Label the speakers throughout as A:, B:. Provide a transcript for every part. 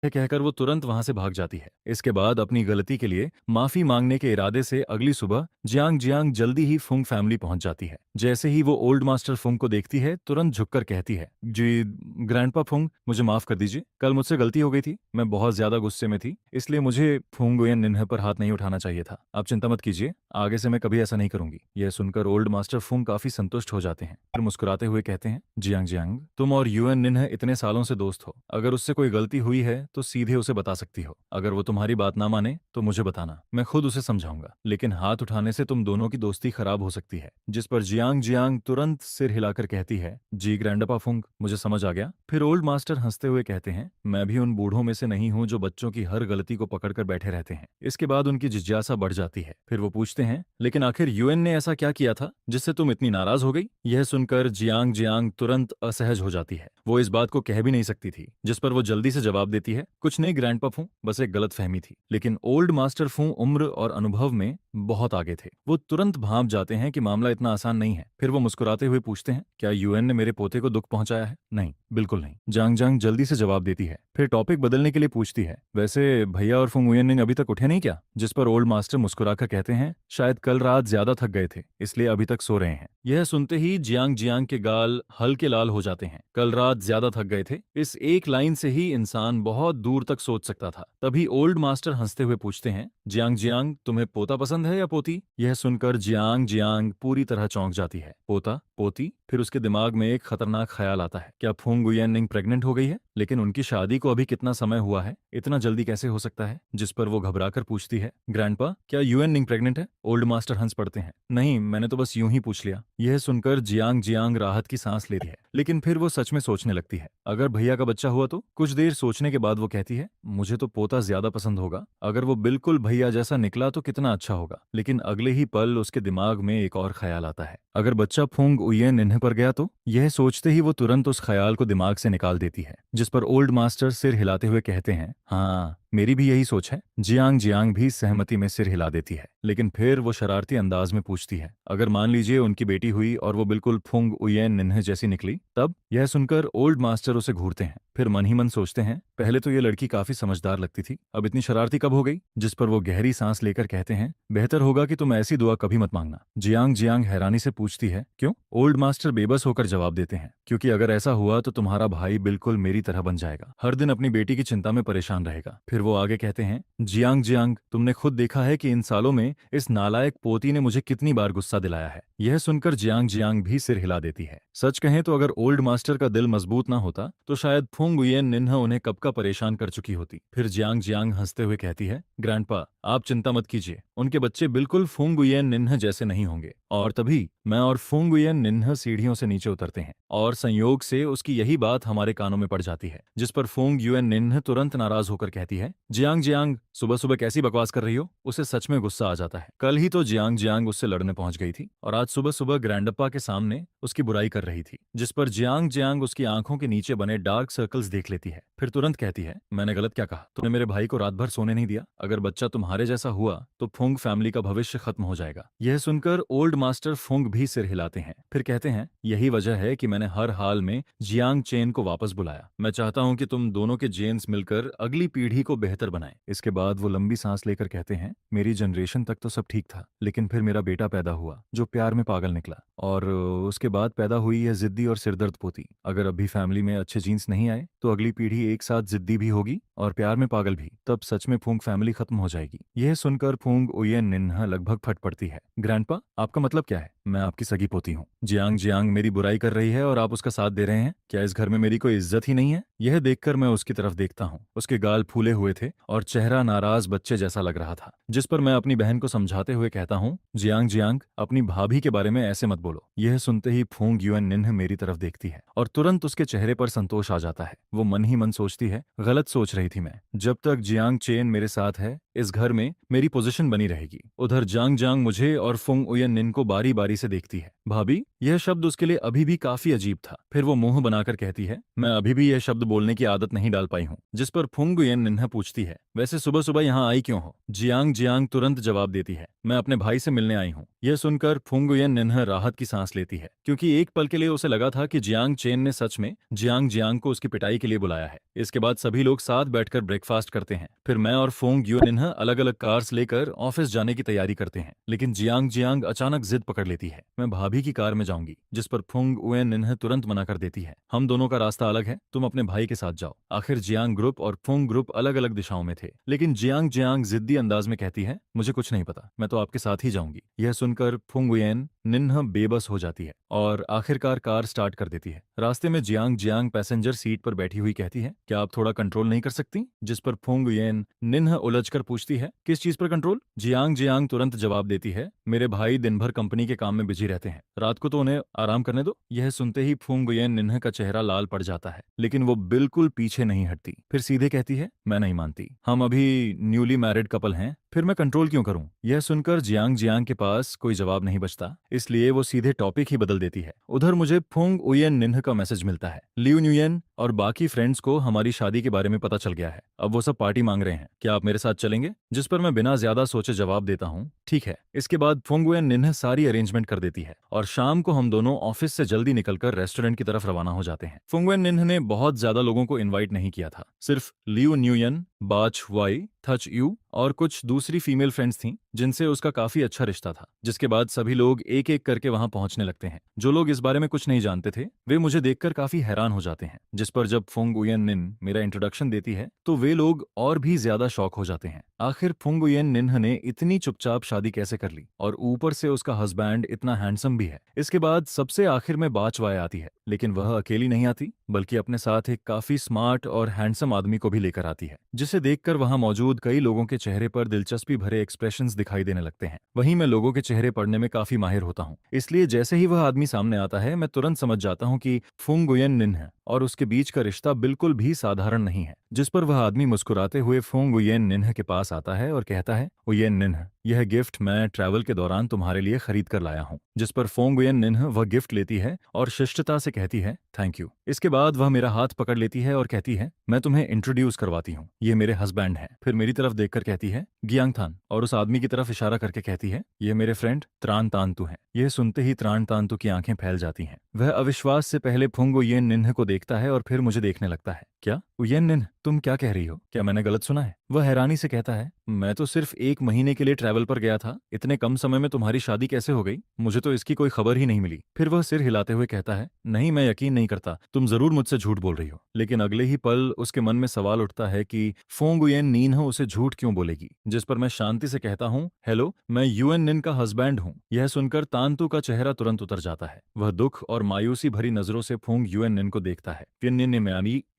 A: यह कहकर वो तुरंत वहां से भाग जाती है। इसके बाद अपनी गलती के लिए माफी मांगने के इरादे से अगली सुबह जियांग जियांग जल्दी ही फुंग फैमिली पहुंच जाती है। जैसे ही वो ओल्ड मास्टर फुंग को देखती है तुरंत झुककर कहती है, जी ग्रैंडपा फुंग, मुझे माफ कर दीजिए, कल मुझसे गलती हो गई थी, मैं बहुत ज्यादा गुस्से में थी, इसलिए मुझे फुंग गुयन निन्हे पर हाथ नहीं उठाना चाहिए था। आप चिंता मत कीजिए, आगे से मैं कभी ऐसा नहीं करूंगी। यह सुनकर ओल्ड मास्टर फुंग काफी संतुष्ट हो जाते हैं, फिर मुस्कुराते हुए कहते हैं, जियांग जियांग, तुम और यूएन निन्हे इतने सालों से दोस्त हो, अगर उससे कोई गलती हुई है तो सीधे उसे बता सकती हो। अगर वो तुम्हारी बात ना माने तो मुझे बताना, मैं खुद उसे समझाऊंगा, लेकिन हाथ उठाने से तुम दोनों की दोस्ती खराब हो सकती है। जिस पर जियांग जियांग तुरंत सिर हिलाकर कहती है, जी ग्रैंडपा फुंग, मुझे समझ आ गया। फिर ओल्ड मास्टर हंसते हुए कहते हैं, मैं भी उन बूढ़ों में से नहीं हूं जो बच्चों की हर गलती को पकड़कर बैठे रहते हैं। इसके बाद उनकी जिज्ञासा बढ़ जाती है। फिर वो पूछते हैं, लेकिन आखिर यूएन ने ऐसा क्या किया था जिससे तुम इतनी नाराज हो गई? यह सुनकर जियांग जियांग तुरंत असहज हो जाती है। वो इस बात को कह भी नहीं सकती थी। जिस पर वो जल्दी से जवाब देती है, कुछ नहीं ग्रैंडपा फू, बस एक गलत फहमी थी। लेकिन ओल्ड मास्टर फू उम्र और अनुभव में बहुत आगे थे। वो तुरंत भांप जाते हैं कि मामला इतना आसान नहीं है। फिर वो मुस्कुराते हुए पूछते हैं, क्या यूएन ने मेरे पोते को दुख पहुंचाया है? नहीं, बिल्कुल नहीं। जांग जांग जल्दी से जवाब देती है। फिर टॉपिक बदलने के लिए पूछती है, वैसे भैया और फुंग उयन अभी तक उठे नहीं क्या? जिस पर ओल्ड मास्टर मुस्कुराकर कहते हैं, शायद कल रात ज्यादा थक गए थे, इसलिए अभी तक सो रहे हैं। यह सुनते ही जियांग जियांग के गाल हल्के लाल हो जाते हैं। कल रात ज्यादा थक गए थे, इस एक लाइन से ही इंसान बहुत दूर तक सोच सकता था। तभी ओल्ड मास्टर हंसते हुए पूछते हैं, जियांग जियांग, तुम्हें पोता पसंद है या पोती? यह सुनकर जियांग जियांग पूरी तरह चौंक जाती है। पोता, पोती? फिर उसके दिमाग में एक खतरनाक ख्याल आता है, क्या फुंग गुयननिंग प्रेग्नेंट हो गई है? लेकिन उनकी शादी को अभी कितना समय हुआ है, इतना जल्दी कैसे हो सकता है? जिस पर वो घबराकर पूछती है, ग्रैंडपा, क्या यूएननिंग प्रेग्नेंट है? ओल्ड मास्टर हंस पड़ते हैं, नहीं, मैंने तो बस यूं ही पूछ लिया। यह सुनकर जियांग जियांग राहत की सांस लेती है, लेकिन फिर वो सच में सोचने लगती है, अगर भैया का बच्चा हुआ तो? कुछ देर सोचने के बाद वो कहती है, मुझे तो पोता ज्यादा पसंद होगा, अगर वो बिल्कुल भैया जैसा निकला तो कितना अच्छा होगा। लेकिन अगले ही पल उसके दिमाग में एक और ख्याल आता है, अगर बच्चा फुंग उयेन निन्हे पर गया तो? यह सोचते ही वो तुरंत उस ख्याल को दिमाग से निकाल देती है। जिस पर ओल्ड मास्टर सिर हिलाते हुए कहते हैं, हाँ, मेरी भी यही सोच है। जियांग जियांग भी सहमति में सिर हिला देती है, लेकिन फिर वो शरारती अंदाज में पूछती है, अगर मान लीजिए उनकी बेटी हुई और वो बिल्कुल फुंग उयेन निन्हे जैसी निकली, तब? यह सुनकर ओल्ड मास्टर उसे घूरते हैं, फिर मन ही मन सोचते हैं, पहले तो ये लड़की काफी समझदार लगती थी, अब इतनी शरारती कब हो गई? जिस पर वो गहरी सांस लेकर कहते हैं, बेहतर होगा कि तुम ऐसी दुआ कभी मत मांगना। जियांग जियांग हैरानी से पूछती है, क्यों? ओल्ड मास्टर बेबस होकर जवाब देते हैं, क्योंकि अगर ऐसा हुआ तो तुम्हारा भाई बिल्कुल मेरी तरह बन जाएगा, हर दिन अपनी बेटी की चिंता में परेशान रहेगा। फिर वो आगे कहते हैं, जियांग जियांग, तुमने खुद देखा है कि इन सालों में इस नालायक पोती ने मुझे कितनी बार गुस्सा दिलाया है। यह सुनकर जियांग जियांग भी सिर हिला देती है। सच कहें तो अगर ओल्ड मास्टर का दिल मजबूत ना होता तो शायद फुंग उयेन निन्हा उन्हें कब का परेशान कर चुकी होती। फिर जियांग जियांग हंसते हुए कहती है, ग्रैंडपा, आप चिंता मत कीजिए, उनके बच्चे बिल्कुल फुंग उयेन निन्हा जैसे नहीं होंगे। और तभी मैं और फुंग उयेन निन्हा सीढ़ियों से नीचे उतरते हैं और संयोग से उसकी यही बात हमारे कानों में पड़ जाती है। जिस पर फुंग युएन निन्हा तुरंत नाराज होकर कहती है, जियांग जियांग, सुबह सुबह कैसी बकवास कर रही हो? उसे सच में गुस्सा आ जाता है। कल ही तो जियांग जियांग उससे लड़ने पहुंच गई थी और आज सुबह सुबह ग्रैंडप्पा के सामने उसकी बुराई कर रही थी। जिस पर जियांग जियांग उसकी आंखों के नीचे बने डार्क सर्कल्स देख लेती है। फिर तुरंत कहती है, मैंने गलत क्या कहा? तुमने मेरे भाई को रात भर सोने नहीं दिया। अगर बच्चा तुम्हारे जैसा हुआ तो फुंग फैमिली का भविष्य खत्म हो जाएगा। यह सुनकर ओल्ड मास्टर फुंग भी सिर हिलाते हैं, फिर कहते हैं, यही वजह है कि मैंने हर हाल में जियांग चेन को वापस बुलाया। मैं चाहता हूं कि तुम दोनों के जेन्स मिलकर अगली पीढ़ी को बेहतर बनाएं। इसके बाद वो लंबी सांस लेकर कहते हैं, मेरी जनरेशन तक तो सब ठीक था, लेकिन फिर मेरा बेटा पैदा हुआ जो प्यार में पागल निकला, और उसके बाद पैदा हुई यह जिद्दी और सिरदर्द पोती। अगर अभी फैमिली में अच्छे जीन्स नहीं आए तो अगली पीढ़ी एक साथ जिद्दी भी होगी और प्यार में पागल भी, तब सच में फूंग फैमिली खत्म हो जाएगी। यह सुनकर फूंग उयेन निन्हा लगभग फट पड़ती है। ग्रैंडपा, आपका मतलब क्या है? मैं आपकी सगी पोती हूँ। जियांग जियांग मेरी बुराई कर रही है और आप उसका साथ दे रहे हैं? क्या इस घर में मेरी कोई इज्जत ही नहीं है? यह देखकर मैं उसकी तरफ देखता हूँ। उसके गाल फूले हुए थे और चेहरा नाराज बच्चे जैसा लग रहा था। जिस पर मैं अपनी बहन को समझाते हुए कहता हूँ, जियांग जियांग, अपनी भाभी के बारे में ऐसे मत बोलो। यह सुनते ही फूंग युएन निन्ह मेरी तरफ देखती है और तुरंत उसके चेहरे पर संतोष आ जाता है। वो मन ही मन सोचती है, गलत सोच रही थी मैं। जब तक जियांग चेन मेरे साथ है इस घर में मेरी पोजीशन बनी रहेगी। उधर जांग जांग मुझे और फुंग उयन निन को बारी बारी से देखती है। भाभी, यह शब्द उसके लिए अभी भी काफी अजीब था। फिर वो मुंह बनाकर कहती है, मैं अभी भी यह शब्द बोलने की आदत नहीं डाल पाई हूँ। जिस पर फुंग उयन निन्हा पूछती है, वैसे सुबह सुबह यहाँ आई क्यों हो? जियांग जियांग तुरंत जवाब देती है, मैं अपने भाई से मिलने आई हूँ। यह सुनकर फुंग उयन निन्हा राहत की सांस लेती है, क्योंकि एक पल के लिए उसे लगा था कि जियांग चेन ने सच में जियांग जियांग को उसकी पिटाई के लिए बुलाया है। इसके बाद सभी लोग साथ बैठकर ब्रेकफास्ट करते हैं। फिर मैं और फुंग युन निन्हा अलग अलग कार्स लेकर ऑफिस जाने की तैयारी करते हैं, लेकिन जियांग जियांग अचानक जिद पकड़ लेती है, मैं भाभी की कार में जाऊंगी। जिस पर फुंग उयन निन्हा तुरंत मना कर देती है, हम दोनों का रास्ता अलग है, तुम अपने भाई के साथ जाओ। आखिर जियांग ग्रुप और फुंग ग्रुप अलग अलग दिशाओं में थे, लेकिन जियांग जियांग जिद्दी अंदाज में कहती है, मुझे कुछ नहीं पता, मैं तो आपके साथ ही जाऊंगी। यह सुनकर फुंग उयन निन्हा बेबस हो जाती है और आखिरकार कार स्टार्ट कर देती है। रास्ते में जियांग जियांग पैसेंजर सीट पर बैठी हुई कहती है, क्या आप थोड़ा कंट्रोल नहीं कर सकती? जिस पर फुंग उयन निन्हा उलझकर पूछती है, किस चीज पर कंट्रोल? जियांग जियांग तुरंत जवाब देती है, मेरे भाई दिन भर कंपनी के काम में बिजी रहते हैं, रात को तो उन्हें आराम करने दो। यह सुनते ही फुंग उयन निन्हा का चेहरा लाल पड़ जाता है, लेकिन वो बिल्कुल पीछे नहीं हटती। फिर सीधे कहती है, मैं नहीं मानती, हम अभी न्यूली मैरिड कपल हैं, फिर मैं कंट्रोल क्यों करूं? यह सुनकर जियांग जियांग के पास कोई जवाब नहीं बचता, इसलिए वो सीधे टॉपिक ही बदल देती है। उधर मुझे फुंग उयन निन्ह का मैसेज मिलता है, लियू न्यूयन और बाकी फ्रेंड्स को हमारी शादी के बारे में पता चल गया है, अब वो सब पार्टी मांग रहे हैं, क्या आप मेरे साथ चलेंगे? जिस पर मैं बिना ज्यादा सोचे जवाब देता हूँ, ठीक है। इसके बाद फुंग उयन निन्ह सारी अरेंजमेंट कर देती है और शाम को हम दोनों ऑफिस से जल्दी निकलकर रेस्टोरेंट की तरफ रवाना हो जाते हैं। फुंग उयन निन्ह ने बहुत ज्यादा लोगों को इन्वाइट नहीं किया था, सिर्फ लियू न्यूयन, बाच वाई, थच यू और कुछ दूसरी फीमेल फ्रेंड्स थीं जिनसे उसका काफी अच्छा रिश्ता था। जिसके बाद सभी लोग एक एक करके वहां पहुंचने लगते हैं। जो लोग इस बारे में कुछ नहीं जानते थे वे मुझे देखकर काफी हैरान हो जाते हैं। जिस पर जब फुंग उयन निन मेरा इंट्रोडक्शन देती है तो वे लोग और भी ज्यादा शॉक हो जाते हैं। आखिर फुंग उयन निन्ह ने इतनी चुपचाप शादी कैसे कर ली और ऊपर से उसका हस्बैंड इतना हैंडसम भी है। इसके बाद सबसे आखिर में बाचवाय आती है, लेकिन वह अकेली नहीं आती बल्कि अपने साथ एक काफी स्मार्ट और हैंडसम आदमी को भी लेकर आती है, जिसे देखकर वहां मौजूद कई लोगों के चेहरे पर दिलचस्पी भरे एक्सप्रेशंस दिखाई देने लगते हैं। वहीं मैं लोगों के चेहरे पढ़ने में काफी माहिर होता हूँ, इसलिए जैसे ही वह आदमी सामने आता है मैं तुरंत समझ जाता हूँ कि फुंग उयन निन्ह और उसके बीच का रिश्ता बिल्कुल भी साधारण नहीं है। जिस पर वह आदमी मुस्कुराते हुए फुंग उयन निन्ह के पास आता है और कहता है, उयन निन्ह, यह गिफ्ट मैं ट्रैवल के दौरान तुम्हारे लिए खरीद कर लाया हूँ। जिस पर फुंग उयन निन्ह वह गिफ्ट लेती है और शिष्टता से कहती है, थैंक यू। इसके बाद वह मेरा हाथ पकड़ लेती है और कहती है, मैं तुम्हें इंट्रोड्यूस करवाती हूँ, ये मेरे हस्बैंड हैं। फिर मेरी तरफ देखकर कहती है, गियांग थान, और उस आदमी की तरफ इशारा करके कहती है, ये मेरे फ्रेंड त्रान तांतु हैं। यह सुनते ही त्रान तांतु की आंखें फैल जाती हैं। वह अविश्वास से पहले फुंग उयन निन्ह को देखता है और फिर मुझे देखने लगता है। क्या उयन निन्ह, तुम क्या कह रही हो? क्या मैंने गलत सुना है? वह हैरानी से कहता है, मैं तो सिर्फ 1 महीने के लिए ट्रैवल पर गया था, इतने कम समय में तुम्हारी शादी कैसे हो गई? मुझे तो इसकी कोई खबर ही नहीं मिली। फिर वह सिर हिलाते हुए कहता है, नहीं, मैं यकीन नहीं करता, तुम जरूर मुझसे झूठ बोल रही हो। लेकिन अगले ही पल उसके मन में सवाल उठता है कि फुंग उयन निन्ह उसे झूठ क्यों बोलेगी। जिस पर मैं शांति से कहता हूँ, हेलो, मैं यूएन निन का हस्बैंड हूँ। यह सुनकर तांतु का चेहरा तुरंत उतर जाता है। वह दुख और मायूसी भरी नजरों से फुंग यूएन निन को देखता है।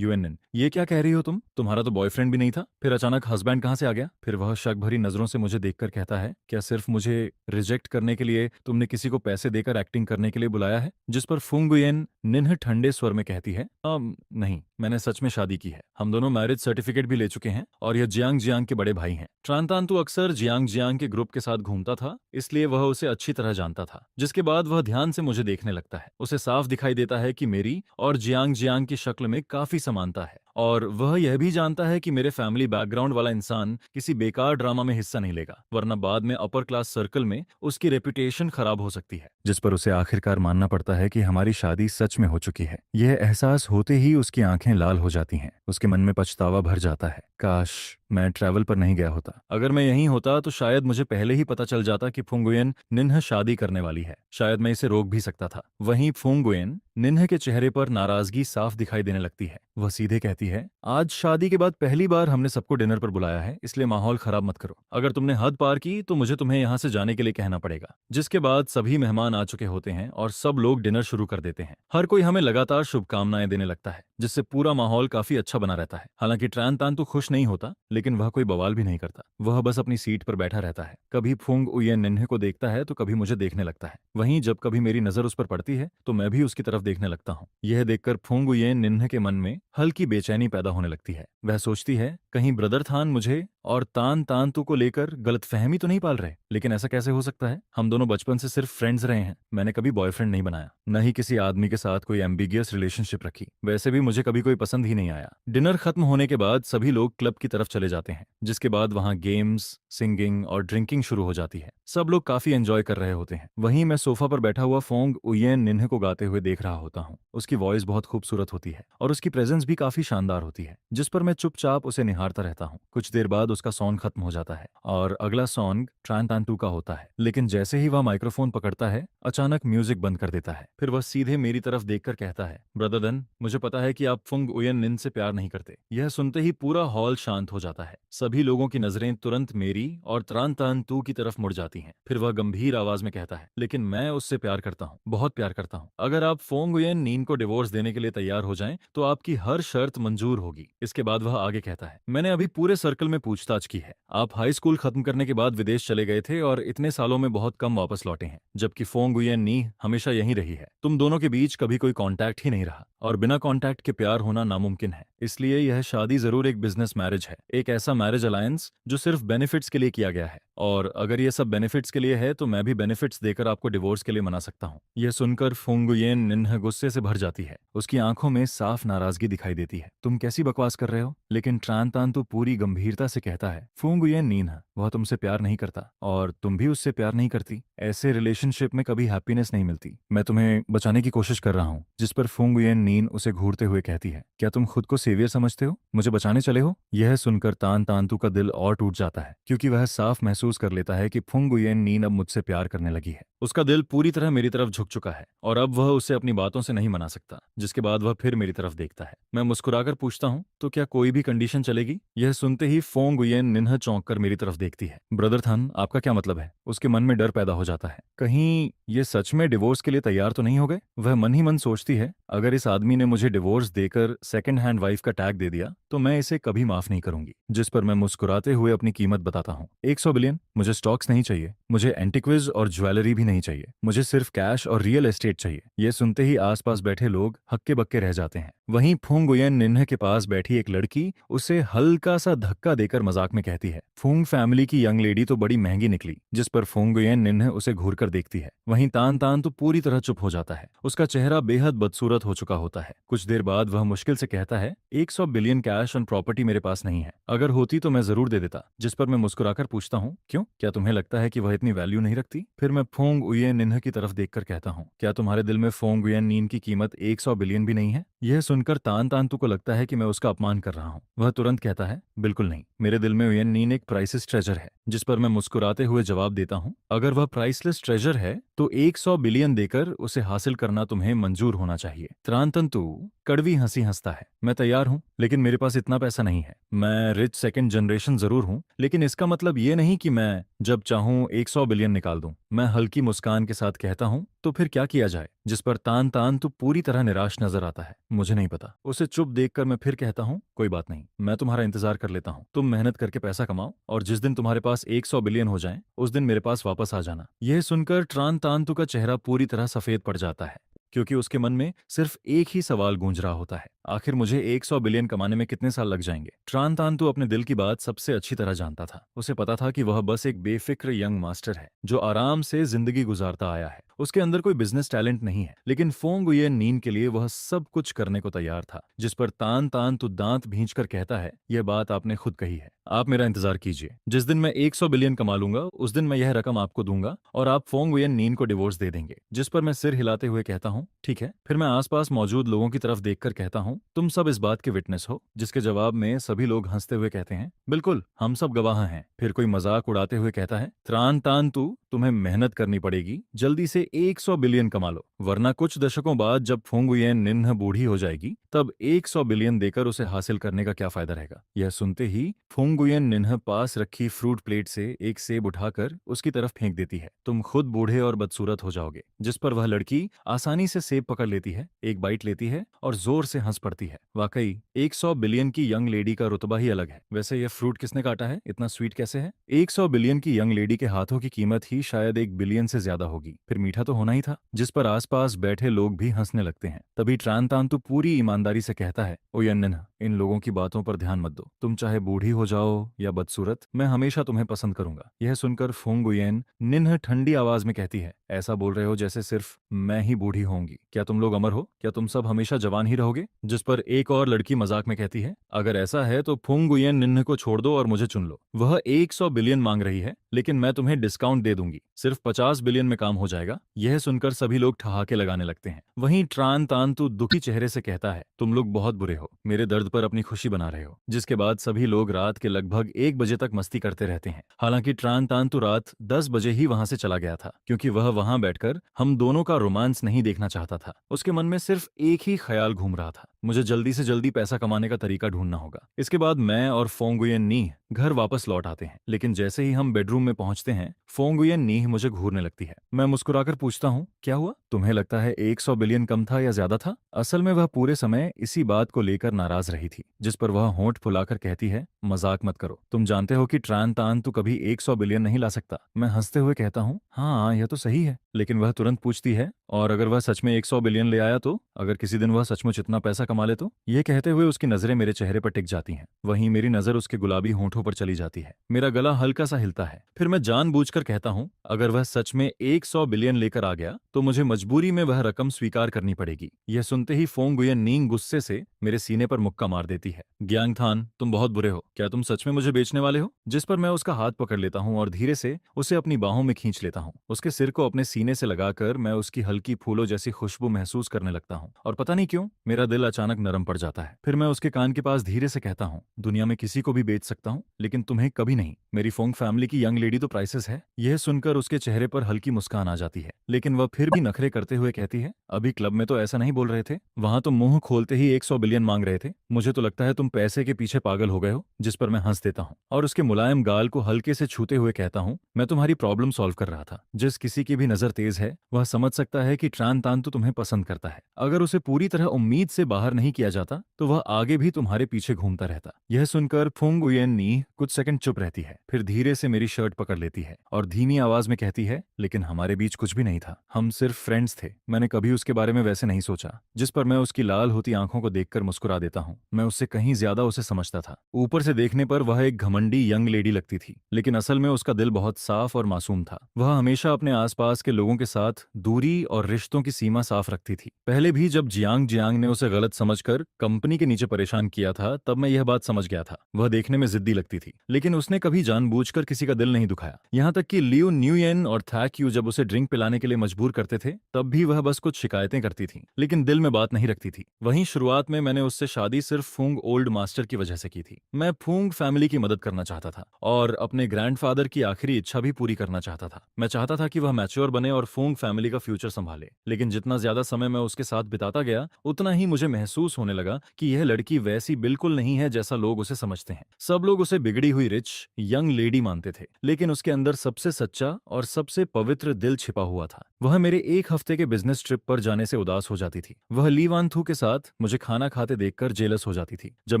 A: यूएन निन, ये क्या कह रही हो तुम? तुम्हारा तो बॉयफ्रेंड भी नहीं था, फिर अचानक हस्बैंड कहाँ से आ गया? फिर वह शक भरी नजरों से मुझे देखकर कहता है, क्या सिर्फ मुझे रिजेक्ट करने के लिए तुमने किसी को पैसे देकर एक्टिंग करने के लिए बुलाया है? जिस पर फुंग उयन निन्ह ठंडे स्वर में कहती है, नहीं, मैंने सच में शादी की है, हम दोनों मैरिज सर्टिफिकेट भी ले चुके हैं और यह जियांग जियांग के बड़े भाई हैं। ट्रांतांतु अक्सर जियांग जियांग के ग्रुप के साथ घूमता था, इसलिए वह उसे अच्छी तरह जानता था। जिसके बाद वह ध्यान से मुझे देखने लगता है। उसे साफ दिखाई देता है कि मेरी और जियांग जियांग की शक्ल में काफी समानता है और वह यह भी जानता है कि मेरे फैमिली बैकग्राउंड वाला इंसान किसी बेकार ड्रामा में हिस्सा नहीं लेगा, वरना बाद में अपर क्लास सर्कल में उसकी रेपुटेशन खराब हो सकती है। जिस पर उसे आखिरकार मानना पड़ता है कि हमारी शादी सच में हो चुकी है। यह एहसास होते ही उसकी आंखें लाल हो जाती हैं। उसके मन में पछतावा भर जाता है, काश मैं ट्रैवल पर नहीं गया होता। अगर मैं यहीं होता तो शायद मुझे पहले ही पता चल जाता कि फुंग उयन निन्ह शादी करने वाली है। शायद मैं इसे रोक भी सकता था। वहीं फुंग उयन निन्ह के चेहरे पर नाराजगी साफ दिखाई देने लगती है। वह सीधे कहती है, आज शादी के बाद पहली बार हमने सबको डिनर पर बुलाया है, इसलिए माहौल खराब मत करो। अगर तुमने हद पार की तो मुझे तुम्हें यहाँ से जाने के लिए कहना पड़ेगा। जिसके बाद सभी मेहमान आ चुके होते हैं और सब लोग डिनर शुरू कर देते हैं। हर कोई हमें लगातार शुभकामनाएं देने लगता है, जिससे पूरा माहौल काफी अच्छा बना रहता है। हालांकि ट्रान तान तो खुश नहीं होता, लेकिन वह कोई बवाल भी नहीं करता। वह बस अपनी सीट पर बैठा रहता है। कभी फुंग उयन निन्ह को देखता है तो कभी मुझे देखने लगता है। वहीं जब कभी मेरी नजर उस पर पड़ती है तो मैं भी उसकी तरफ देखने लगता हूँ। यह देखकर फुंग उयन निन्ह के मन में हल्की बेचैनी पैदा होने लगती है। वह सोचती है, कहीं ब्रदर थान मुझे और तान तांतु को लेकर गलतफहमी तो नहीं पाल रहे? लेकिन ऐसा कैसे हो सकता है? हम दोनों बचपन से सिर्फ फ्रेंड्स रहे हैं, मैंने कभी बॉयफ्रेंड नहीं बनाया, न ही किसी आदमी के साथ कोई एम्बिगियस रिलेशनशिप रखी। वैसे भी मुझे कभी कोई पसंद ही नहीं आया। डिनर खत्म होने के बाद सभी लोग क्लब की तरफ चले जाते हैं, जिसके बाद वहाँ गेम्स, सिंगिंग और ड्रिंकिंग शुरू हो जाती है। सब लोग काफी एंजॉय कर रहे होते हैं। वहीं मैं सोफा पर बैठा हुआ फोंग उयेन निन्हे को गाते हुए देख रहा होता हूँ। उसकी वॉइस बहुत खूबसूरत होती है और उसकी प्रेजेंस भी काफी शानदार होती है, जिस पर मैं चुपचाप उसे निहारता रहता हूँ। कुछ देर बाद उसका सॉन्ग खत्म हो जाता है और अगला सॉन्ग ट्रान तांतु का होता है। लेकिन जैसे ही वह माइक्रोफोन पकड़ता है, अचानक म्यूजिक बंद कर देता है। फिर वह सीधे मेरी तरफ देखकर कहता है, ब्रदर दन, मुझे पता है कि आप फुंग उयन निन से प्यार नहीं करते। यह सुनते ही पूरा हॉल शांत हो जाता है। सभी लोगों की नजरें तुरंत मेरी और त्रान तांतु की तरफ मुड़ जाती हैं। फिर वह गंभीर आवाज में कहता है, लेकिन मैं उससे प्यार करता हूँ, बहुत प्यार करता हूँ। अगर आप फोंग उयन नीन को डिवोर्स देने के लिए तैयार हो जाएं, तो आपकी हर शर्त मंजूर होगी। इसके बाद वह आगे कहता है, मैंने अभी पूरे सर्कल में पूछताछ की है। आप हाई स्कूल खत्म करने के बाद विदेश चले गए थे और इतने सालों में बहुत कम वापस लौटे हैं, जबकि फोंग उयन नी हमेशा यहीं रही है। तुम दोनों के बीच कभी कोई कांटेक्ट ही नहीं रहा और बिना कांटेक्ट के प्यार होना नामुमकिन है। इसलिए यह शादी जरूर एक बिजनेस मैरिज है, एक ऐसा मैरिज अलायंस जो सिर्फ बेनिफिट्स के लिए किया गया है। और अगर ये सब बेनिफिट्स के लिए है, तो मैं भी बेनिफिट्स देकर आपको डिवोर्स के लिए मना सकता हूँ। यह सुनकर फुंगुयेन निन्ह गुस्से से भर जाती है। उसकी आंखों में साफ नाराजगी दिखाई देती है। तुम कैसी बकवास कर रहे हो? लेकिन ट्रान तान तो पूरी गंभीरता से कहता है, फुंगुयेन निन्ह, वह तुमसे प्यार नहीं करता और तुम भी उससे प्यार नहीं करती। ऐसे रिलेशनशिप में कभी हैप्पीनेस नहीं मिलती। मैं तुम्हें बचाने की कोशिश कर रहा हूँ। जिस पर फुंगुयेन नीन उसे घूरते हुए कहती है, क्या तुम खुद को सेवियर समझते हो? मुझे बचाने चले हो? यह सुनकर तान तांतु का दिल और टूट जाता है, क्योंकि वह साफ महसूस कर लेता है कि फुंगुयेन नीन अब मुझसे प्यार करने लगी है। उसका दिल पूरी तरह मेरी तरफ झुक चुका है और अब वह उसे अपनी बातों से नहीं मना सकता। जिसके बाद वह फिर मेरी तरफ देखता है। मैं मुस्कुराकर पूछता हूँ, तो क्या कोई भी कंडीशन चलेगी? यह सुनते ही फुंगुयेन निन्ह चौंक कर मेरी तरफ देखती है। ब्रदर थन, आपका क्या मतलब है? उसके मन में डर पैदा हो जाता है। कहीं ये सच में डिवोर्स के लिए तैयार तो नहीं हो गए? वह मन ही मन सोचती है, अगर इस आदमी ने मुझे डिवोर्स देकर सेकंड हैंड वाइफ का टैग दे दिया, तो मैं इसे कभी माफ नहीं करूंगी। जिस पर मैं मुस्कुराते हुए अपनी कीमत बताता हूँ, 100 बिलियन। मुझे स्टॉक्स नहीं चाहिए, मुझे एंटिक्विज और ज्वेलरी भी नहीं चाहिए, मुझे सिर्फ कैश और रियल एस्टेट चाहिए। ये सुनते ही आसपास बैठे लोग हक्के बक्के रह जाते हैं। वहीं फुंगुयेन निन्ह के पास बैठी एक लड़की उसे हल्का सा धक्का देकर मजाक में कहती है, फुंग फैमिली की यंग लेडी तो बड़ी महंगी निकली। जिस पर फुंगुयेन निन्ह उसे घूर कर देखती है। वहीं तान तान तो पूरी तरह चुप हो जाता है। उसका चेहरा बेहद बदसूरत हो चुका होता है। कुछ देर बाद वह मुश्किल से कहता है, 100 बिलियन कैश और प्रॉपर्टी मेरे पास नहीं है, अगर होती तो मैं जरूर दे देता। जिस पर मैं मुस्कुराकर पूछता हूँ, क्यों? क्या तुम्हें लगता है कि वह इतनी वैल्यू नहीं रखती? फिर मैं फोंग उयेन निन्ह की तरफ देखकर कहता हूँ, क्या तुम्हारे दिल में फोंग उयेन नीन की कीमत 100 बिलियन भी नहीं है? यह सुनकर तान तांतु को लगता है कि मैं उसका अपमान कर रहा हूँ। वह तुरंत कहता है, बिल्कुल नहीं, मेरे दिल में उयेन नीन एक प्राइसलेस ट्रेजर है। जिस पर मैं मुस्कुराते हुए जवाब देता हूँ, अगर वह प्राइसलेस ट्रेजर है तो 100 बिलियन देकर उसे हासिल करना तुम्हें मंजूर होना चाहिए। त्रान तंतु कड़वी हंसी हंसता है, मैं तैयार हूँ, लेकिन मेरे पास इतना पैसा नहीं है। मैं रिच सेकंड जनरेशन जरूर हूँ, लेकिन इसका मतलब ये नहीं कि मैं जब चाहूँ 100 बिलियन निकाल दूं। मैं हल्की मुस्कान के साथ कहता हूँ, तो फिर क्या किया जाए? जिस पर तान तान तो पूरी तरह निराश नजर आता है। मुझे नहीं पता। उसे चुप देखकर मैं फिर कहता हूँ, कोई बात नहीं, मैं तुम्हारा इंतजार कर लेता हूँ। तुम मेहनत करके पैसा कमाओ और जिस दिन तुम्हारे पास 100 बिलियन हो जाए, उस दिन मेरे पास वापस आ जाना। यह सुनकर ट्रान तांतु का चेहरा पूरी तरह सफेद पड़ जाता है, क्योंकि उसके मन में सिर्फ एक ही सवाल गूंज रहा होता है, आखिर मुझे 100 बिलियन कमाने में कितने साल लग जाएंगे? ट्रान तांतु अपने दिल की बात सबसे अच्छी तरह जानता था। उसे पता था कि वह बस एक बेफिक्र यंग मास्टर है जो आराम से जिंदगी गुजारता आया है। उसके अंदर कोई बिजनेस टैलेंट नहीं है, लेकिन फोंगुयेन नीन के लिए वह सब कुछ करने को तैयार था। जिस पर तान तांतु दांत भींचकर कहता है, यह बात आपने खुद कही है, आप मेरा इंतजार कीजिए। जिस दिन मैं 100 बिलियन कमा लूंगा, उस दिन मैं यह रकम आपको दूंगा और आप फोंगुयेन नीन को डिवोर्स दे देंगे। जिस पर मैं सिर हिलाते हुए कहता हूँ, ठीक है। फिर मैं आसपास मौजूद लोगों की तरफ देखकर कहता हूँ, तुम सब इस बात के विटनेस हो? जिसके जवाब में सभी लोग हंसते हुए कहते हैं, बिल्कुल, हम सब गवाह हैं। फिर कोई मजाक उड़ाते हुए कहता है, त्रान तान तू, तुम्हें मेहनत करनी पड़ेगी, जल्दी से 100 बिलियन कमा लो, वरना कुछ दशकों बाद जब फोंगुयेन निन्ह बूढ़ी हो जाएगी, तब 100 बिलियन देकर उसे हासिल करने का क्या फायदा रहेगा? यह सुनते ही फोंगुयेन निन्ह पास रखी फ्रूट प्लेट से एक सेब उठाकर उसकी तरफ फेंक देती है। तुम खुद बूढ़े और बदसूरत हो जाओगे। जिस पर वह लड़की आसानी से सेब पकड़ लेती है, एक बाइट लेती है और जोर से हंस पड़ती है। वाकई 100 बिलियन की यंग लेडी का रुतबा ही अलग है। वैसे यह फ्रूट किसने काटा है? इतना स्वीट कैसे है? 100 बिलियन की यंग लेडी के हाथों की कीमत ही शायद 1 बिलियन से ज्यादा होगी। फिर मीठा तो होना ही था। जिस पर आसपास बैठे लोग भी हंसने लगते हैं। तभी ट्रान तांतु पूरी ईमानदारी से कहता है, ओ यन्नन, इन लोगों की बातों पर ध्यान मत दो। तुम चाहे बूढ़ी हो जाओ या बदसूरत, मैं हमेशा तुम्हें पसंद करूंगा। यह सुनकर फुंग गुयेन निन्ह ठंडी आवाज में कहती है, ऐसा बोल रहे हो जैसे सिर्फ मैं ही बूढ़ी होंगी। क्या तुम लोग अमर हो? क्या तुम सब हमेशा जवान ही रहोगे? जिस पर एक और लड़की मजाक में कहती है, अगर ऐसा है तो फुंग गुयेन निन्ह को छोड़ दो और मुझे चुन लो। वह 100 बिलियन मांग रही है, लेकिन मैं तुम्हें डिस्काउंट दे दूंगी, सिर्फ 50 बिलियन में काम हो जाएगा। यह सुनकर सभी लोग ठहाके लगाने लगते हैं। वहीं ट्रान तान तू दुखी चेहरे से कहता है, तुम लोग बहुत बुरे हो, मेरे दर्द पर अपनी खुशी बना रहे हो। जिसके बाद सभी लोग रात के लगभग 1 बजे तक मस्ती करते रहते हैं। हालांकि ट्रान तान तो रात 10 बजे ही वहां से चला गया था, क्योंकि वह वहां बैठकर हम दोनों का रोमांस नहीं देखना चाहता था। उसके मन में सिर्फ एक ही ख्याल घूम रहा था, मुझे जल्दी से जल्दी पैसा कमाने का तरीका ढूंढना होगा। इसके बाद मैं और फोंगुयन नी घर वापस लौट आते हैं, लेकिन जैसे ही हम बेडरूम में पहुंचते हैं, फोंगुयन नी मुझे घूरने लगती है। मैं मुस्कुराकर पूछता हूँ, क्या हुआ? तुम्हें लगता है 100 बिलियन कम था या ज्यादा था? असल में वह पूरे समय इसी बात को लेकर नाराज रही थी। जिस पर वह होंठ फुलाकर कहती है, मजाक मत करो, तुम जानते हो कि ट्रान तान तो कभी 100 बिलियन नहीं ला सकता। मैं हंसते हुए कहता हूँ, हाँ यह तो सही है। लेकिन वह तुरंत पूछती है, और अगर वह सच में 100 बिलियन ले आया तो? अगर किसी दिन वह सचमुच इतना पैसा कमा ले तो? ये कहते हुए उसकी नजरें मेरे चेहरे पर टिक जाती हैं। वहीं मेरी नजर उसके गुलाबी होंठों पर चली जाती है। मेरा गला हल्का सा हिलता है। फिर मैं जानबूझकर कहता हूँ, अगर वह सच में 100 बिलियन लेकर आ गया तो मुझे मजबूरी में वह रकम स्वीकार करनी पड़ेगी। यह सुनते ही फोंगुयन नींग गुस्से से मेरे सीने पर मुक्का मार देती है। ग्यांग थान, तुम बहुत बुरे हो, क्या तुम सच में मुझे बेचने वाले हो? जिस पर मैं उसका हाथ पकड़ लेता हूँ और धीरे से उसे अपनी बाहों में खींच लेता हूँ। उसके सिर को अपने सीने से लगाकर मैं उसकी हल्की फूलों जैसी खुशबू महसूस करने लगता हूँ, और पता नहीं क्यों मेरा दिल अचानक नरम पड़ जाता है। फिर मैं उसके कान के पास धीरे से कहता हूँ, दुनिया में किसी को भी बेच सकता हूँ, लेकिन तुम्हें कभी नहीं। मेरी फोंग फैमिली की यंग लेडी तो प्राइसेस है। यह सुनकर उसके चेहरे पर हल्की मुस्कान आ जाती है, लेकिन वह फिर भी नखरे करते हुए कहती है, अभी क्लब में तो ऐसा नहीं बोल रहे थे, वहां तो मुंह खोलते ही 100 बिलियन मांग रहे थे। मुझे तो लगता है तुम पैसे के पीछे पागल हो गए हो। जिस पर मैं हंस देता हूँ और उसके मुलायम गाल को हल्के से छूते हुए कहता हूँ, मैं तुम्हारी प्रॉब्लम सॉल्व कर रहा था। जिस किसी की भी नजर तेज है वह समझ सकता है कि ट्रान तान तो तुम्हें पसंद करता है। अगर उसे पूरी तरह उम्मीद से बाहर नहीं किया जाता तो वह आगे भी तुम्हारे पीछे घूमता रहता। यह सुनकर फुंग उयेन नी कुछ सेकंड चुप रहती है, फिर धीरे से मेरी शर्ट पकड़ लेती है और धीमी आवाज में कहती है, लेकिन हमारे बीच कुछ भी नहीं था, हम सिर्फ फ्रेंड्स थे। मैंने कभी उसके बारे में वैसे नहीं सोचा। जिस पर मैं उसकी लाल होती आंखों को देखकर मुस्कुरा देता हूँ। मैं उससे कहीं ज्यादा उसे समझता था। ऊपर से देखने पर वह एक घमंडी यंग लेडी लगती थी, लेकिन असल में उसका दिल बहुत साफ और मासूम था। वह हमेशा अपने आसपास के लोगों के साथ दूरी और रिश्तों की सीमा साफ रखती थी। पहले भी जब जियांग जियांग ने उसे गलत समझकर कंपनी के नीचे परेशान किया था, तब मैं यह बात समझ गया था। वह देखने में जिद्दी लगती थी, लेकिन उसने कभी जानबूझकर किसी का दिल नहीं दुखाया। यहाँ तक कि लियो न्यूयन और थैक यू जब उसे ड्रिंक पिलाने के लिए मजबूर करते थे, तब भी वह बस कुछ शिकायतें करती थी, लेकिन दिल में बात नहीं रखती थी। वहीं शुरुआत में मैंने उससे शादी सिर्फ फूंग ओल्ड मास्टर की वजह से की थी। मैं फूंग फैमिली की मदद करना चाहता था और अपने ग्रैंडफादर की आखिरी इच्छा भी पूरी करना चाहता था। मैं चाहता था कि वह मैच्योर बने और फूंग फैमिली का फ्यूचर संभाले। लेकिन जितना ज्यादा समय मैं उसके साथ बिताता गया, उतना ही मुझे महसूस होने लगा कि यह लड़की वैसी बिल्कुल नहीं है जैसा लोग उसे समझते हैं। सब लोग उसे बिगड़ी हुई रिच यंग लेडी मानते थे, लेकिन उसके अंदर सबसे सच्चा और सबसे पवित्र दिल छिपा हुआ था। वह मेरे 1 हफ्ते के बिजनेस ट्रिप पर जाने से उदास हो जाती थी। वह ली वान थू के साथ मुझे खाना खाते देखकर जेलस हो जाती थी। जब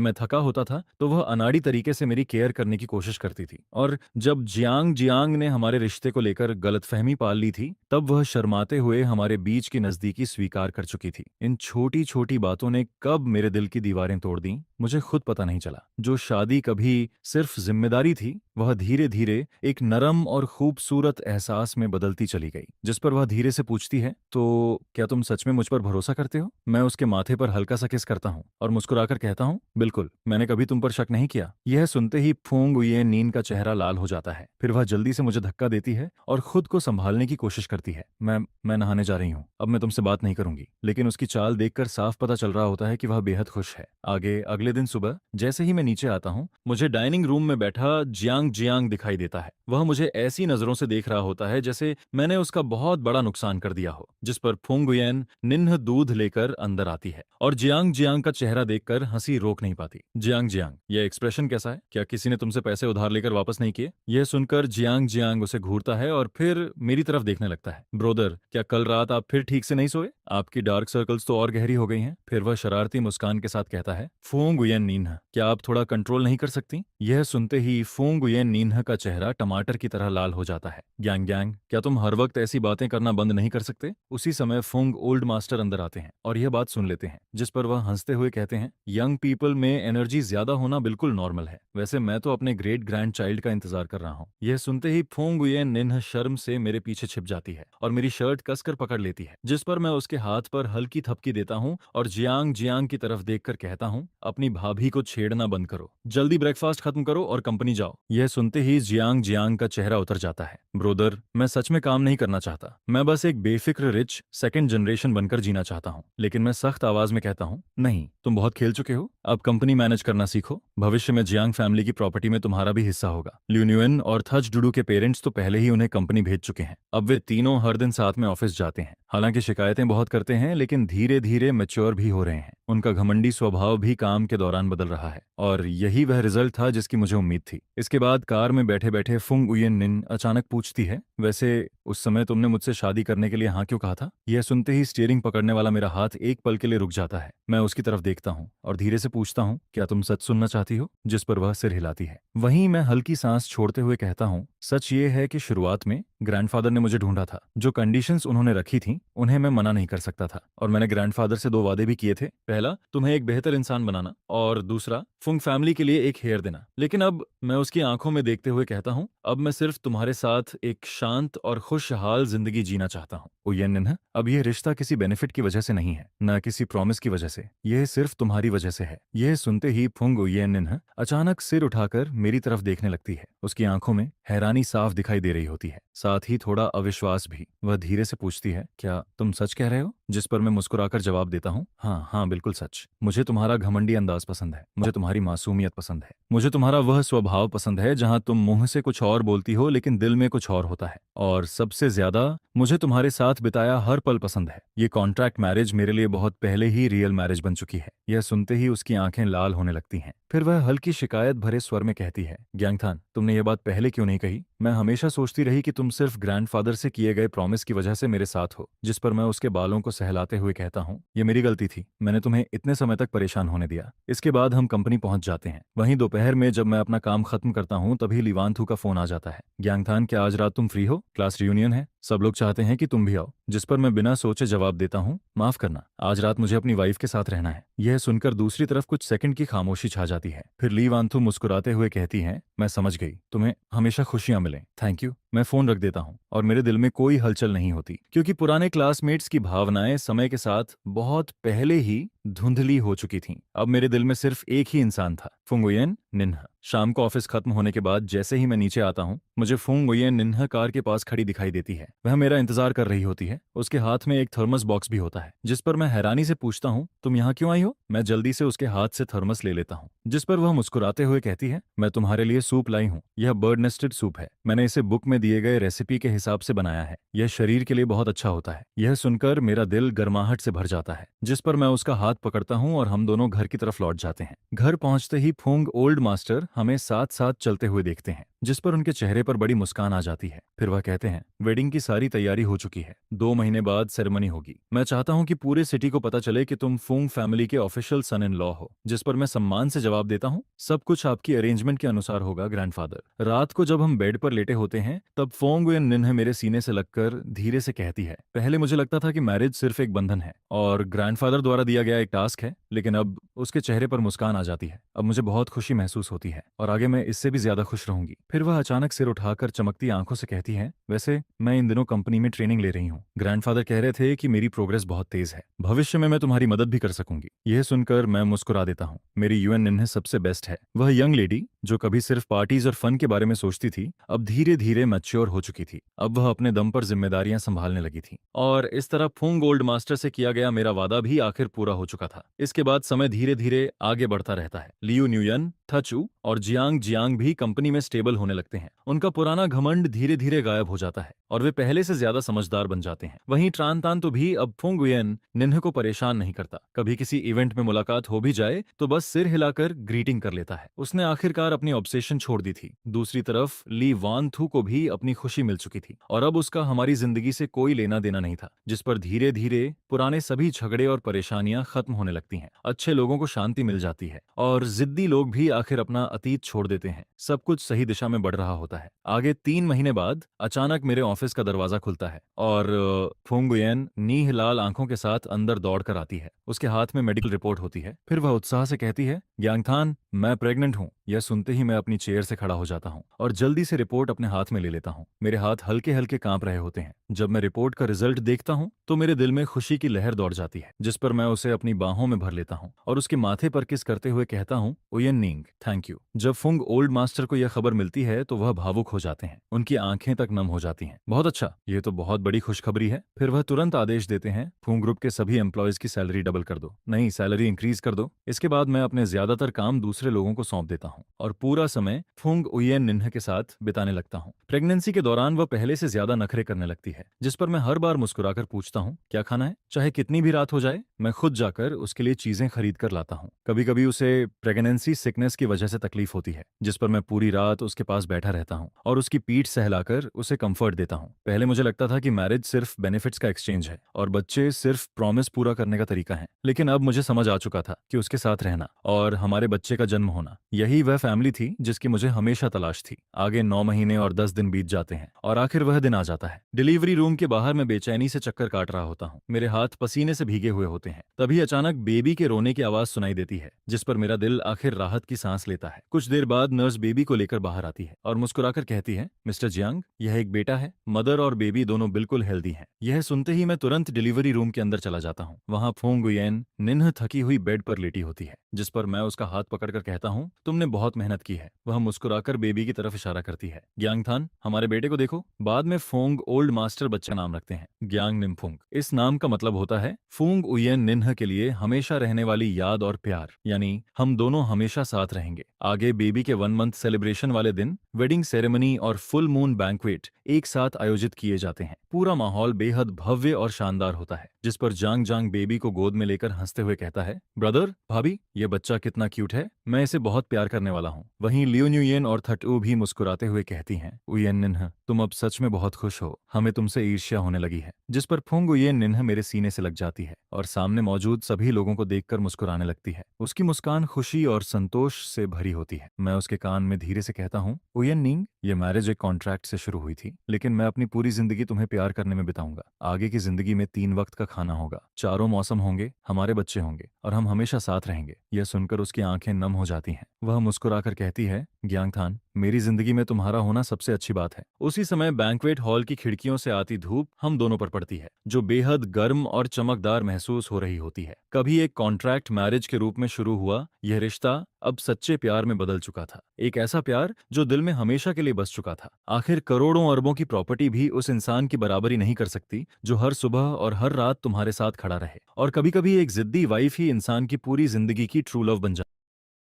A: मैं थका होता था तो वह अनाड़ी तरीके से मेरी केयर करने की कोशिश करती थी, और जब जियांग जियांग ने हमारे रिश्ते को लेकर गलतफहमी पाल ली थी, तब वह शर्माते हुए हमारे बीच की नजदीकी स्वीकार कर चुकी थी। इन छोटी छोटी बातों ने कब मेरे दिल की दीवारें तोड़ दी, मुझे खुद पता नहीं चला। जो शादी कभी सिर्फ जिम्मेदारी थी, वह धीरे धीरे एक नरम और खूबसूरत एहसास में बदलती चली गई। जिस पर वह धीरे से पूछती है, तो क्या तुम सच में मुझ पर भरोसा करते हो? मैं उसके माथे पर हल्का सा किस करता हूँ और मुस्कुराकर कहता हूँ, बिल्कुल, मैंने कभी तुम पर शक नहीं किया। यह सुनते ही फूंग उये नीन का चेहरा लाल हो जाता है। फिर वह जल्दी से मुझे धक्का देती है और खुद को संभालने की कोशिश करती है। मैं नहाने जा रही हूँ, अब मैं तुमसे बात नहीं करूंगी। लेकिन उसकी चाल देखकर साफ पता चल रहा होता है कि वह बेहद खुश है। आगे अगले दिन सुबह जैसे ही मैं नीचे आता हूँ, मुझे डाइनिंग रूम में बैठा जियांग जियांग दिखाई देता है। वह मुझे ऐसी नजरों से देख रहा होता है जैसे मैंने उसका बहुत बड़ा नुकसान कर दिया हो। जिस पर फुंगुयन निन्ह दूध लेकर अंदर आती है और जियांग जियांग का चेहरा देखकर हंसी रोक नहीं पाती। जियांग जियांग, यह एक्सप्रेशन कैसा है? क्या किसी ने तुमसे पैसे उधार लेकर वापस नहीं किए? यह सुनकर जियांग जियांग उसे घूरता है और फिर मेरी तरफ देखने लगता है। ब्रोदर, क्या कल रात आप फिर ठीक से नहीं सोए? आपकी डार्क सर्कल्स तो और गहरी हो गई हैं। फिर वह वह शरारती मुस्कान के साथ कहता है, फूंग गुयेन नीन्ह, क्या आप थोड़ा कंट्रोल नहीं कर सकती? यह सुनते ही फूंग गुयेन नीन्ह का चेहरा टमाटर की तरह लाल हो जाता है। ग्यांग ग्यांग, क्या तुम हर वक्त ऐसी बातें करना बंद नहीं कर सकते? उसी समय फूंग ओल्ड मास्टर अंदर आते हैं और यह बात सुन लेते हैं, जिस पर वह हंसते हुए कहते हैं, यंग पीपल में एनर्जी ज्यादा होना बिल्कुल नॉर्मल है। वैसे मैं तो अपने ग्रेट ग्रैंड चाइल्ड का इंतजार कर रहा हूँ। यह सुनते ही फूंग गुयेन निन्ह शर्म से मेरे पीछे छिप जाती है और मेरी शर्ट कसकर पकड़ लेती है, जिस पर मैं उसके हाथ पर हल्की थपकी देता हूँ और जियांग जियांग की तरफ देखकर कहता हूँ, अपनी भाभी को छेड़ना बंद करो, जल्दी ब्रेकफास्ट खत्म करो और कंपनी जाओ। यह सुनते ही जियांग जियांग का चेहरा उतर जाता है। ब्रोदर, मैं सच में काम नहीं करना चाहता, मैं बस एक बेफिक्र रिच सेकंड जनरेशन बनकर जीना चाहता हूँ। लेकिन मैं सख्त आवाज में कहता हूँ, नहीं, तुम बहुत खेल चुके हो, अब कंपनी मैनेज करना सीखो। भविष्य में जियांग फैमिली की प्रॉपर्टी में तुम्हारा भी हिस्सा होगा। ल्यून्युएन और थच डुडू के पेरेंट्स तो पहले ही उन्हें कंपनी भेज चुके हैं। अब वे तीनों हर दिन साथ में ऑफिस जाते हैं। हालांकि शिकायतें बहुत करते हैं, लेकिन धीरे धीरे मैच्योर भी हो रहे हैं। उनका घमंडी स्वभाव भी काम के दौरान बदल रहा है और यही वह रिजल्ट था जिसकी मुझे उम्मीद थी। इसके बाद कार में बैठे बैठे फुंग उयेन निन अचानक पूछती है, वैसे उस समय तुमने मुझसे शादी करने के लिए हाँ क्यों कहा था? यह सुनते ही स्टीयरिंग पकड़ने वाला मेरा हाथ एक पल के लिए रुक जाता है। मैं उसकी तरफ देखता हूँ और धीरे से पूछता हूँ, क्या तुम सच सुनना चाहती हो? जिस पर वह सिर हिलाती है। वहीं मैं हल्की सांस छोड़ते हुए कहता हूँ, सच ये है कि शुरुआत में ग्रैंडफादर ने मुझे ढूंढा था। जो कंडीशंस उन्होंने रखी थी उन्हें मैं मना नहीं कर सकता था और मैंने ग्रैंडफादर से 2 वादे भी किए थे। पहला, तुम्हें एक बेहतर इंसान बनाना, और दूसरा, फुंग फैमिली के लिए एक हेयर देना। लेकिन अब मैं उसकी आंखों में देखते हुए कहता हूँ, अब मैं सिर्फ तुम्हारे साथ एक शांत और खुशहाल जिंदगी जीना चाहता हूँ। उयेन निन्ह, अब यह रिश्ता किसी बेनिफिट की वजह से नहीं है, न किसी प्रॉमिस की वजह से, यह सिर्फ तुम्हारी वजह से है। यह सुनते ही फुंग उयेन निन्ह अचानक सिर उठाकर मेरी तरफ देखने लगती है। उसकी आंखों में हैरानी साफ दिखाई दे रही होती है, साथ ही थोड़ा अविश्वास भी। वह धीरे से पूछती है, क्या तुम सच कह रहे हो? जिस पर मैं मुस्कुराकर जवाब देता हूँ, हाँ हाँ बिल्कुल सच। मुझे तुम्हारा घमंडी अंदाज पसंद है, मुझे तुम्हारी मासूमियत पसंद है, मुझे तुम्हारा वह स्वभाव पसंद है जहाँ तुम मुंह से कुछ और बोलती हो लेकिन दिल में कुछ और होता है, और सबसे ज्यादा मुझे तुम्हारे साथ बिताया हर पल पसंद है। ये कॉन्ट्रैक्ट मैरिज मेरे लिए बहुत पहले ही रियल मैरिज बन चुकी है। यह सुनते ही उसकी आंखें लाल होने लगती हैं। फिर वह हल्की शिकायत भरे स्वर में कहती है, ग्यांगथान, तुमने ये बात पहले क्यों नहीं कही? मैं हमेशा सोचती रही कि तुम सिर्फ ग्रैंडफादर से किए गए प्रॉमिस की वजह से मेरे साथ हो। जिस पर मैं उसके बालों को सहलाते हुए कहता हूँ, ये मेरी गलती थी, मैंने तुम्हें इतने समय तक परेशान होने दिया। इसके बाद हम कंपनी पहुंच जाते हैं। वहीं दोपहर में जब मैं अपना काम खत्म करता हूँ तभी लीवांथू का फोन आ जाता है। ग्यांगथान, क्या आज रात तुम फ्री हो? क्लास रियूनियन है, सब लोग चाहते हैं कि तुम भी आओ। जिस पर मैं बिना सोचे जवाब देता हूँ, माफ करना, आज रात मुझे अपनी वाइफ के साथ रहना है। यह सुनकर दूसरी तरफ कुछ सेकंड की खामोशी छा जाती है। फिर लीवांथू मुस्कुराते हुए कहती हैं, मैं समझ गई, तुम्हें हमेशा खुशियां मिलें, थैंक यू। मैं फोन रख देता हूँ और मेरे दिल में कोई हलचल नहीं होती, क्योंकि पुराने क्लासमेट्स की भावनाएं समय के साथ बहुत पहले ही धुंधली हो चुकी थीं। अब मेरे दिल में सिर्फ एक ही इंसान था, फुंग उयेन निन्ह। शाम को ऑफिस खत्म होने के बाद जैसे ही मैं नीचे आता हूँ, मुझे फुंग उयेन निन्ह कार के पास खड़ी दिखाई देती है। वह मेरा इंतजार कर रही होती है। उसके हाथ में एक थर्मस बॉक्स भी होता है, जिस पर मैं हैरानी से पूछता हूँ, तुम यहाँ क्यों आई हो? मैं जल्दी से उसके हाथ से थर्मस ले लेता हूँ, जिस पर वह मुस्कुराते हुए कहती है, मैं तुम्हारे लिए सूप लाई हूँ। यह बर्ड नेस्टेड सूप है, मैंने इसे बुक में दिए गए रेसिपी के हिसाब से बनाया है। यह शरीर के लिए बहुत अच्छा होता है। यह सुनकर मेरा दिल गर्माहट से भर जाता है, जिस पर मैं उसका हाथ पकड़ता हूँ और हम दोनों घर की तरफ लौट जाते हैं। घर पहुंचते ही फुंग ओल्ड मास्टर हमें साथ साथ चलते हुए देखते हैं, जिस पर उनके चेहरे पर बड़ी मुस्कान आ जाती है। फिर वह कहते हैं, वेडिंग की सारी तैयारी हो चुकी है, 2 महीने बाद सेरेमनी होगी। मैं चाहता हूँ कि पूरे सिटी को पता चले कि तुम फुंग फैमिली के ऑफिशियल सन इन लॉ हो। जिस पर मैं सम्मान से जवाब देता हूँ, सब कुछ आपकी अरेंजमेंट के अनुसार होगा ग्रैंडफादर। रात को जब हम बेड पर लेटे होते हैं तब फुंग उयेन निन्ह मेरे सीने से लगकर धीरे से कहती है, पहले मुझे लगता था कि मैरिज सिर्फ एक बंधन है और ग्रैंडफादर द्वारा दिया गया एक टास्क है, लेकिन अब उसके चेहरे पर मुस्कान आ जाती है। अब मुझे बहुत खुशी महसूस होती है और आगे मैं इससे भी ज्यादा खुश रहूंगी। फिर वह अचानक सिर उठाकर चमकती आंखों से कहती है, वैसे मैं इन दिनों कंपनी में ट्रेनिंग ले रही हूँ। ग्रैंडफादर कह रहे थे कि मेरी प्रोग्रेस बहुत तेज है, भविष्य में मैं तुम्हारी मदद भी कर सकूंगी। यह सुनकर मैं मुस्कुरा देता हूँ। मेरी यूएन निन्ह सबसे बेस्ट है। वह यंग लेडी जो कभी सिर्फ पार्टीज और फन के बारे में सोचती थी, अब धीरे धीरे मैच्योर हो चुकी थी। अब वह अपने दम पर जिम्मेदारियां संभालने लगी थी और इस तरह फुंग गोल्ड मास्टर से किया गया मेरा वादा भी आखिर पूरा हो चुका था। इसके इसके बाद समय धीरे धीरे आगे बढ़ता रहता है। लियू न्यूयन, थचू और जियांग जियांग भी कंपनी में स्टेबल होने लगते हैं। उनका पुराना घमंड धीरे धीरे गायब हो जाता है और वे पहले से ज्यादा समझदार बन जाते हैं। वहीं ट्रांतान तो भी अब फुंगुयन निन्ह को परेशान नहीं करता। कभी किसी इवेंट में मुलाकात हो भी जाए तो बस सिर हिलाकर ग्रीटिंग कर लेता है। उसने आखिरकार अपनी ऑब्सेशन छोड़ दी थी। दूसरी तरफ ली वान थू को भी अपनी खुशी मिल चुकी थी और अब उसका हमारी जिंदगी से कोई लेना देना नहीं था, जिस पर धीरे धीरे पुराने सभी झगड़े और परेशानियां खत्म होने लगती हैं। अच्छे लोगों को शांति मिल जाती है और जिद्दी लोग भी आखिर अपना अतीत छोड़ देते हैं। सब कुछ सही दिशा में बढ़ रहा होता है। आगे 3 महीने बाद अचानक मेरे ऑफिस का दरवाजा खुलता है और फुंगुयन नीह लाल आंखों के साथ अंदर दौड़ कर आती है। उसके हाथ में मेडिकल रिपोर्ट होती है। फिर वह उत्साह से कहती है, ग्यांगथान, मैं प्रेग्नेंट हूँ। यह सुनते ही मैं अपनी चेयर से खड़ा हो जाता हूँ और जल्दी से रिपोर्ट अपने हाथ में ले लेता हूँ। मेरे हाथ हल्के हल्के कांप रहे होते हैं। जब मैं रिपोर्ट का रिजल्ट देखता हूँ तो मेरे दिल में खुशी की लहर दौड़ जाती है, जिस पर मैं उसे अपनी बाहों में भर लेता हूँ और उसके माथे पर किस करते हुए कहता हूँ, उयन निंग, थैंक यू। जब फुंग ओल्ड मास्टर को यह खबर मिलती है तो वह भावुक हो जाते हैं। उनकी आंखें तक नम हो जाती हैं। बहुत अच्छा, ये तो बहुत बड़ी खुशखबरी है। फिर वह तुरंत आदेश देते हैं, फुंग ग्रुप के सभी एम्प्लॉयज की सैलरी डबल कर दो, नहीं सैलरी इंक्रीज कर दो। इसके बाद मैं अपने ज्यादातर काम दूसरे लोगों को सौंप देता हूँ और पूरा समय फुंग उयन निन्ह के साथ बिताने लगता हूँ। प्रेगनेंसी के दौरान वह पहले से ज्यादा नखरे करने लगती है, जिस पर मैं हर बार मुस्कुराकर पूछता हूँ, क्या खाना है? चाहे कितनी भी रात हो जाए मैं खुद जाकर उसके लिए चीजें खरीद कर लाता हूँ। कभी कभी उसे प्रेगनेंसी सिकनेस की वजह से तकलीफ होती है, जिस पर मैं पूरी रात उसके पास बैठा रहता हूँ और उसकी पीठ सहलाकर उसे कंफर्ट देता हूँ। पहले मुझे लगता था कि मैरिज सिर्फ बेनिफिट्स का एक्सचेंज है और बच्चे सिर्फ प्रॉमिस पूरा करने का तरीका है, लेकिन अब मुझे समझ आ चुका था कि उसके साथ रहना और हमारे बच्चे का जन्म होना, यही वह फैमिली थी जिसकी मुझे हमेशा तलाश थी। आगे 9 महीने और 10 दिन बीत जाते हैं और आखिर वह दिन आ जाता है। डिलीवरी रूम के बाहर मैं बेचैनी से चक्कर काट रहा होता हूँ। मेरे हाथ पसीने से भीगे हुए होते हैं। तभी अचानक बेबी के रोने की आवाज सुनाई देती है, जिस पर मेरा दिल आखिर राहत की सांस लेता है। कुछ देर बाद नर्स बेबी को लेकर बाहर आती है और मुस्कुराकर कहती है, मिस्टर जियांग, यह एक बेटा है। मदर और बेबी दोनों बिल्कुल हेल्दी हैं। यह सुनते ही मैं तुरंत डिलीवरी रूम के अंदर चला जाता हूँ। वहाँ फुंग गुयेन निन्ह थकी हुई बेड पर लेटी होती है, जिस पर मैं उसका हाथ पकड़कर कहता हूँ, तुमने बहुत मेहनत की है। वह मुस्कुराकर बेबी की तरफ इशारा करती है, ग्यांगथान, हमारे बेटे को देखो। बाद में फुंग ओल्ड मास्टर बच्चा नाम रखते हैं, ग्यांग निम्फुंग। इस नाम का मतलब होता है फुंग उयन निन्ह के लिए हमेशा रहने वाली याद और प्यार, यानी हम दोनों हमेशा साथ रहेंगे। आगे बेबी के 1 मंथ सेलिब्रेशन वाले दिन वेडिंग सेरेमनी और फुल मून बैंक्वेट एक साथ आयोजित किए जाते हैं। पूरा माहौल बेहद भव्य और शानदार होता है, जिस पर जांग जांग बेबी को गोद में लेकर हंसते हुए कहता है, ब्रदर, भाभी, ये बच्चा कितना क्यूट है, मैं इसे बहुत प्यार करने वाला हूँ। वहीं लियो न्यूयन और थटू भी मुस्कुराते हुए कहती हैं, उयन निन्ह, तुम अब सच में बहुत खुश हो, हमें तुमसे ईर्ष्या होने लगी है। जिस पर फुंग उयन निन्ह मेरे सीने से लग जाती है और सामने मौजूद सभी लोगों को देखकर मुस्कुराने लगती है। उसकी मुस्कान खुशी और संतोष से भरी होती है। मैं उसके कान में धीरे से कहता हूँ, उयन निंग, ये मैरिज एक कॉन्ट्रैक्ट से शुरू हुई थी, लेकिन मैं अपनी पूरी जिंदगी तुम्हें प्यार करने में बिताऊंगा। आगे की जिंदगी में 3 वक्त का खाना होगा, 4 मौसम होंगे, हमारे बच्चे होंगे और हम हमेशा साथ रहेंगे। यह सुनकर उसकी आंखें नम हो जाती हैं। वह मुस्कुराकर कहती है, ग्यांगथान, मेरी जिंदगी में तुम्हारा होना सबसे अच्छी बात है। उसी समय बैंक्वेट हॉल की खिड़कियों से आती धूप हम दोनों पर पड़ती है, जो बेहद गर्म और चमकदार महसूस हो रही होती है। कभी एक कॉन्ट्रैक्ट मैरिज के रूप में शुरू हुआ यह रिश्ता अब सच्चे प्यार में बदल चुका था। एक ऐसा प्यार जो दिल में हमेशा के लिए बस चुका था। आखिर करोड़ों अरबों की प्रॉपर्टी भी उस इंसान की बराबरी नहीं कर सकती जो हर सुबह और हर रात तुम्हारे साथ खड़ा रहे। और कभी कभी एक जिद्दी वाइफ ही इंसान की पूरी जिंदगी की ट्रू लव बन जाती है।